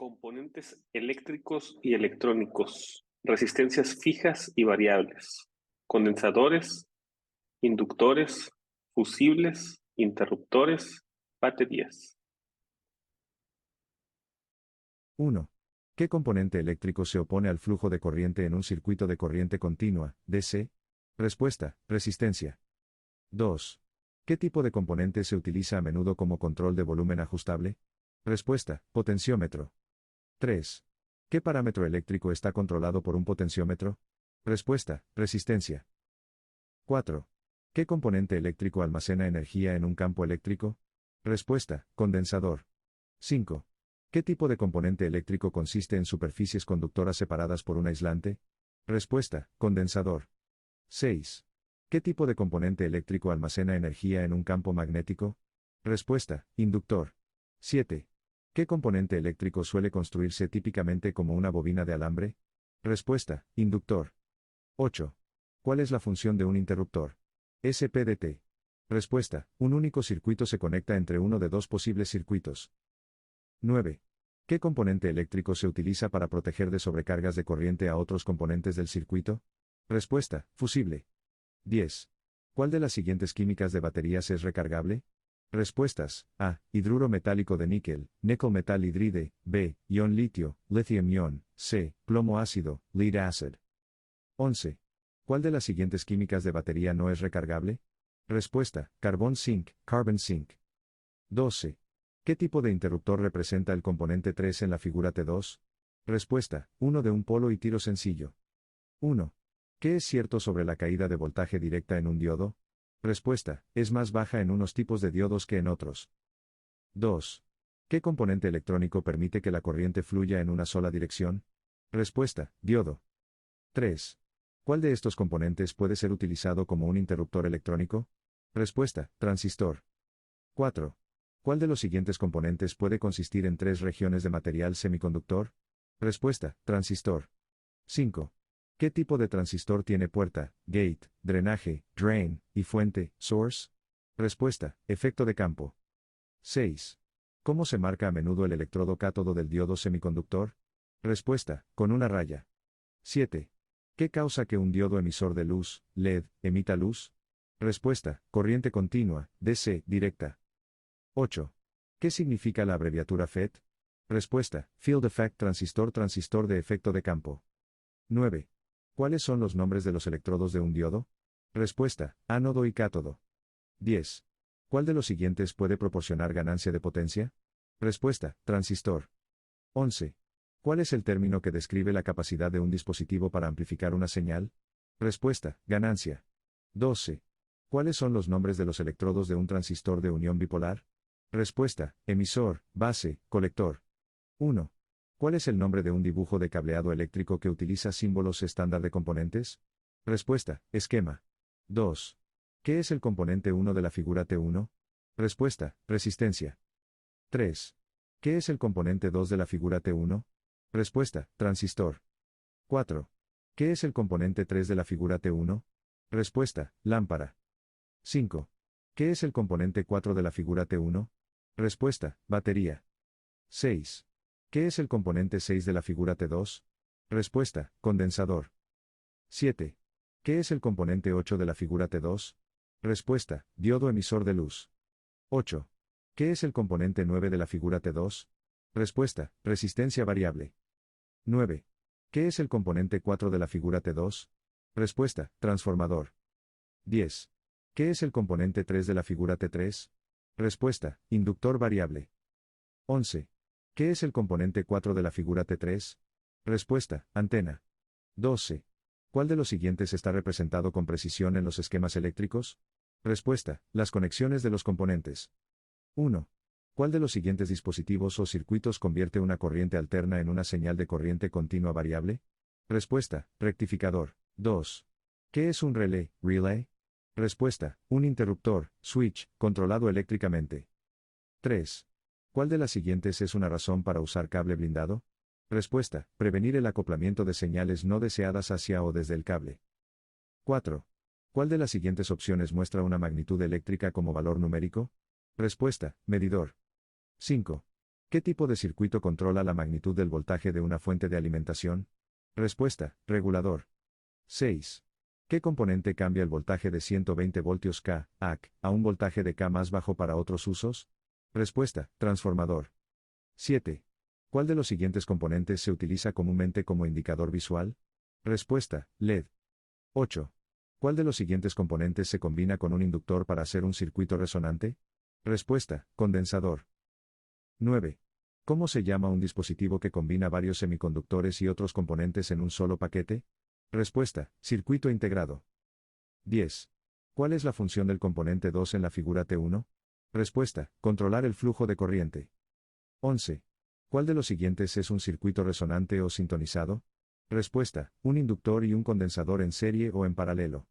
Componentes eléctricos y electrónicos, resistencias fijas y variables, condensadores, inductores, fusibles, interruptores, baterías. 1. ¿Qué componente eléctrico se opone al flujo de corriente en un circuito de corriente continua, DC? Respuesta: resistencia. 2. ¿Qué tipo de componente se utiliza a menudo como control de volumen ajustable? Respuesta: potenciómetro. 3. ¿Qué parámetro eléctrico está controlado por un potenciómetro? Respuesta: resistencia. 4. ¿Qué componente eléctrico almacena energía en un campo eléctrico? Respuesta: condensador. 5. ¿Qué tipo de componente eléctrico consiste en superficies conductoras separadas por un aislante? Respuesta: condensador. 6. ¿Qué tipo de componente eléctrico almacena energía en un campo magnético? Respuesta: inductor. 7. ¿Qué componente eléctrico suele construirse típicamente como una bobina de alambre? Respuesta: inductor. 8. ¿Cuál es la función de un interruptor? SPDT. Respuesta: un único circuito se conecta entre uno de dos posibles circuitos. 9. ¿Qué componente eléctrico se utiliza para proteger de sobrecargas de corriente a otros componentes del circuito? Respuesta: fusible. 10. ¿Cuál de las siguientes químicas de baterías es recargable? Respuestas: A. Hidruro metálico de níquel, níquel metal hidride; B. Ion litio, lithium ion; C. Plomo ácido, lead acid. 11. ¿Cuál de las siguientes químicas de batería no es recargable? Respuesta: carbón zinc, carbon zinc. 12. ¿Qué tipo de interruptor representa el componente 3 en la figura T2? Respuesta: uno de un polo y tiro sencillo. 1. ¿Qué es cierto sobre la caída de voltaje directa en un diodo? Respuesta: es más baja en unos tipos de diodos que en otros. 2. ¿Qué componente electrónico permite que la corriente fluya en una sola dirección? Respuesta: diodo. 3. ¿Cuál de estos componentes puede ser utilizado como un interruptor electrónico? Respuesta: transistor. 4. ¿Cuál de los siguientes componentes puede consistir en tres regiones de material semiconductor? Respuesta: transistor. 5. ¿Qué tipo de transistor tiene puerta, gate, drenaje, drain, y fuente, source? Respuesta: efecto de campo. 6. ¿Cómo se marca a menudo el electrodo cátodo del diodo semiconductor? Respuesta: con una raya. 7. ¿Qué causa que un diodo emisor de luz, LED, emita luz? Respuesta: corriente continua, DC, directa. 8. ¿Qué significa la abreviatura FET? Respuesta: Field Effect Transistor, transistor de efecto de campo. 9. ¿Cuáles son los nombres de los electrodos de un diodo? Respuesta: ánodo y cátodo. 10. ¿Cuál de los siguientes puede proporcionar ganancia de potencia? Respuesta: transistor. 11. ¿Cuál es el término que describe la capacidad de un dispositivo para amplificar una señal? Respuesta: ganancia. 12. ¿Cuáles son los nombres de los electrodos de un transistor de unión bipolar? Respuesta: emisor, base, colector. 1. ¿Cuál es el nombre de un dibujo de cableado eléctrico que utiliza símbolos estándar de componentes? Respuesta: esquema. 2. ¿Qué es el componente 1 de la figura T1? Respuesta: resistencia. 3. ¿Qué es el componente 2 de la figura T1? Respuesta: transistor. 4. ¿Qué es el componente 3 de la figura T1? Respuesta: lámpara. 5. ¿Qué es el componente 4 de la figura T1? Respuesta: batería. 6. ¿Qué es el componente 6 de la figura T2? Respuesta: condensador. 7. ¿Qué es el componente 8 de la figura T2? Respuesta: diodo emisor de luz. 8. ¿Qué es el componente 9 de la figura T2? Respuesta: resistencia variable. 9. ¿Qué es el componente 4 de la figura T2? Respuesta: transformador. 10. ¿Qué es el componente 3 de la figura T3? Respuesta: inductor variable. 11. ¿Qué es el componente 4 de la figura T3? Respuesta: antena. 12. ¿Cuál de los siguientes está representado con precisión en los esquemas eléctricos? Respuesta: las conexiones de los componentes. 1. ¿Cuál de los siguientes dispositivos o circuitos convierte una corriente alterna en una señal de corriente continua variable? Respuesta: rectificador. 2. ¿Qué es un relé, relay? Respuesta: un interruptor, switch, controlado eléctricamente. 3. ¿Cuál de las siguientes es una razón para usar cable blindado? Respuesta: prevenir el acoplamiento de señales no deseadas hacia o desde el cable. 4. ¿Cuál de las siguientes opciones muestra una magnitud eléctrica como valor numérico? Respuesta: medidor. 5. ¿Qué tipo de circuito controla la magnitud del voltaje de una fuente de alimentación? Respuesta, regulador. 6. ¿Qué componente cambia el voltaje de 120 voltios K, AC, a un voltaje de K más bajo para otros usos? Respuesta, transformador. 7. ¿Cuál de los siguientes componentes se utiliza comúnmente como indicador visual? Respuesta, LED. 8. ¿Cuál de los siguientes componentes se combina con un inductor para hacer un circuito resonante? Respuesta, condensador. 9. ¿Cómo se llama un dispositivo que combina varios semiconductores y otros componentes en un solo paquete? Respuesta, circuito integrado. 10. ¿Cuál es la función del componente 2 en la figura T1? Respuesta, controlar el flujo de corriente. 11. ¿Cuál de los siguientes es un circuito resonante o sintonizado? Respuesta, un inductor y un condensador en serie o en paralelo.